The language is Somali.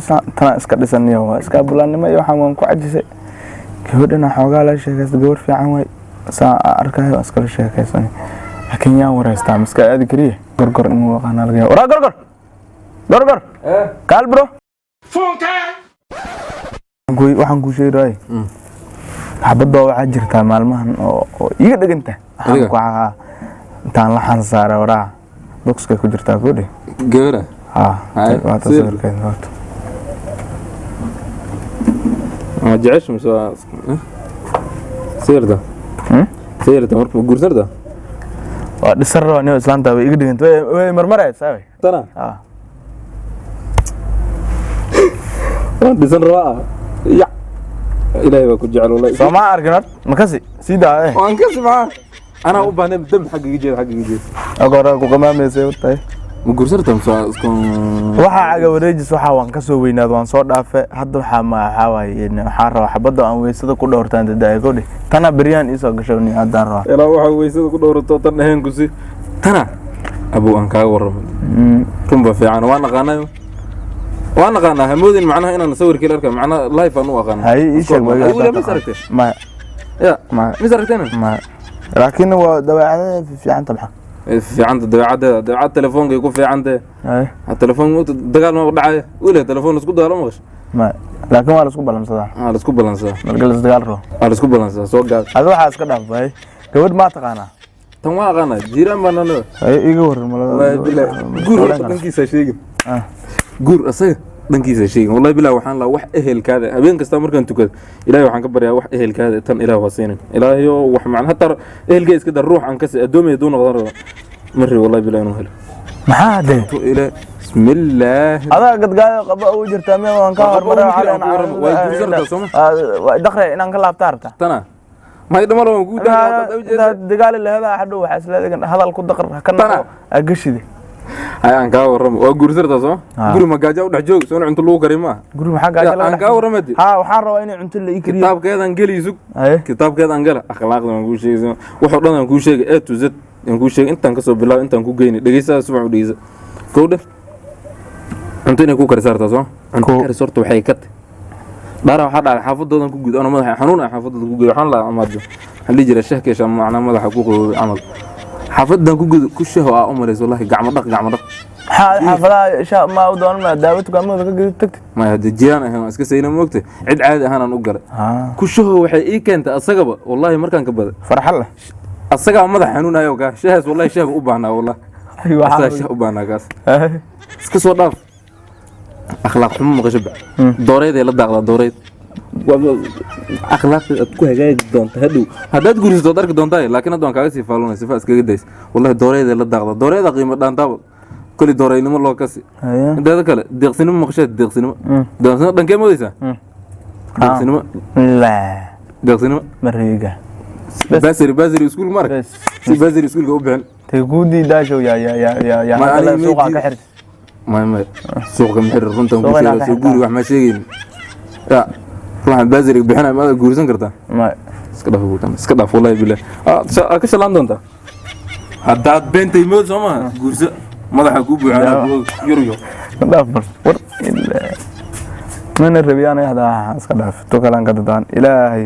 tana iska dhisaniyo waa iska bulanimo iyo waxaan ku cajisay gabadhana xoogaa la sheekaysta gabar fiican way saa arkayo iska sheekaysan laakiin yaa wareystaa miska aadi kariye gorgor inuu waqana laga yaabo gorgor kaal bro funka waxaan ku sheeray xabadda waxa jirta maalmahan oo iga dhaganta waxaan ku ahaa intaan la xansaara waraa boxka ku jirta go'de gabadha waa tasawirkeeda horta جعش مش سيرته مركب جورسرده دسر انه اسلامتا way iga dhiganta way marmaray saabay tana دسن روا يا إلهي وكل جعل والله سما أركنات مكسي سيدا وانكسي معاه أنا أبغى نم دم حق يجي أقرأ كمان مسوي طيب مقرصرت مسا waxa aga wareejis waxa waan ka soo weynaad waan soo dhaafay hadda waxa ma xawaayeen waxa raba xabada aan weysada ku dhowrtaan dadaayo godhi tana bariyaan isoo gashooni hadda raba ila waxa weysada ku dhowrto tan ahayn ku si tana abu aan ka warramo rumba fiican waan naqaanaa hamoodin macnaha inaan sawirkii arkaa macnaha live aan u aqaan hay isheeg ma ya misartana ma laakiin waa dawaacada fiican tabxa في عند دعاء التليفون يكون في عنده التليفون دقال ما دعايه ولا تليفون اسكو دغال ما ما لكن waa la isku balansadaa la isku balansadaa marka la isdagaal roo la isku balansadaa soo gaad hada waxa iska dhaafay gabadh ma taqaana tan waa aqaana jiiraan banana iga waran malada guur dankiisa sheegin guur asaga dankiisa sheegin wallahi bilaa waxaan la wax ehelkaada habeen kasta markaan tukado ilaahay waxaan ka baryaa wax ehelkaada tan ilaahay wasiinin ilaahay wax macna hatta ehelka iska dar ruux aan ka adoomay doon noqdaan marri wallahi bilaa inuu helo maxaa de ila bismillah ada gadgaayo qaba u jirtaa meel waan ka hormaray waa dakhre inaan ka laabtaarta tana ما يدمر وان قودا دغال لهدا حدو waxa isla hadal ku daqar kana agashide ayaan ka warramo oo guursarta soo guri magaaja u dhax joog soo cunto lagu karima guri maxaa gaaja la aan ka warramadi waxaan rabaa in cunto la ikriyo kitaabkeedan galiisug kitaabkeedan gala akhlaaqda aan ku sheegay wuxuu dhan aan ku sheegay A to Z aan ku sheegay intaan ka soo bilaab intaan ku geeyay dhageysa subax u dhigeysa kowda cunto inay ku karisarta soo cunto karisorto waxay ka dara waxa dhacay xaafadoodan ku guud ana madaxa xanuun ah xaafadooda ku guud waxaan la amaado hal jira shahkeesha macna madaxa ku qow amal xaafadan ku guud ku shaho ah umareys wallahi gacmo dhaq xaafadaha sha ma u doon ma daawad ku amada ka gudub tagtay ma hada jiraan ahaan iska sayna moogtay cid caadi ahaan aan u galay ku shaho waxay ii keentay asagaba wallahi markaan ka baday farxal asaga madaxa xanuunayo ka shahaas wallahi shaab u baahnaa wallahi asaga shaab u baahnaa kaas iska soo dhaaf أخلاق حمو مغشبع دوريد يلا داغدا دوريد أخلاق أتكو هجاي دون تهدو هذا تقول إيش دارك دون تاي لكن أدوان كاسي فالونا سفاس كجديس والله دوريد يلا داغدا دوريد قيمة دان تابل كل دوريد نمر الله كاسي ده هذا كله دق سينما مغشد دق سينما دان كم وديسا دق سينما لا دق سينما مريجا بازري سكول مارك بازري سكول جوبهن تقولي داشو يا ما سوق كحرت ما سوق محرر runtan ku sheegay soo guuri wax ma sheegin ya waxaan baasiri bixina ma guursan kartaa ma iska dhaaf wallahi billah ka shalaan doonta haddaad beentay mood soma guursa madaxa ku buuxana yuryo dhaaf war mana rabiyaan hada iska dhaaf to kalan ka dadaan ilaahay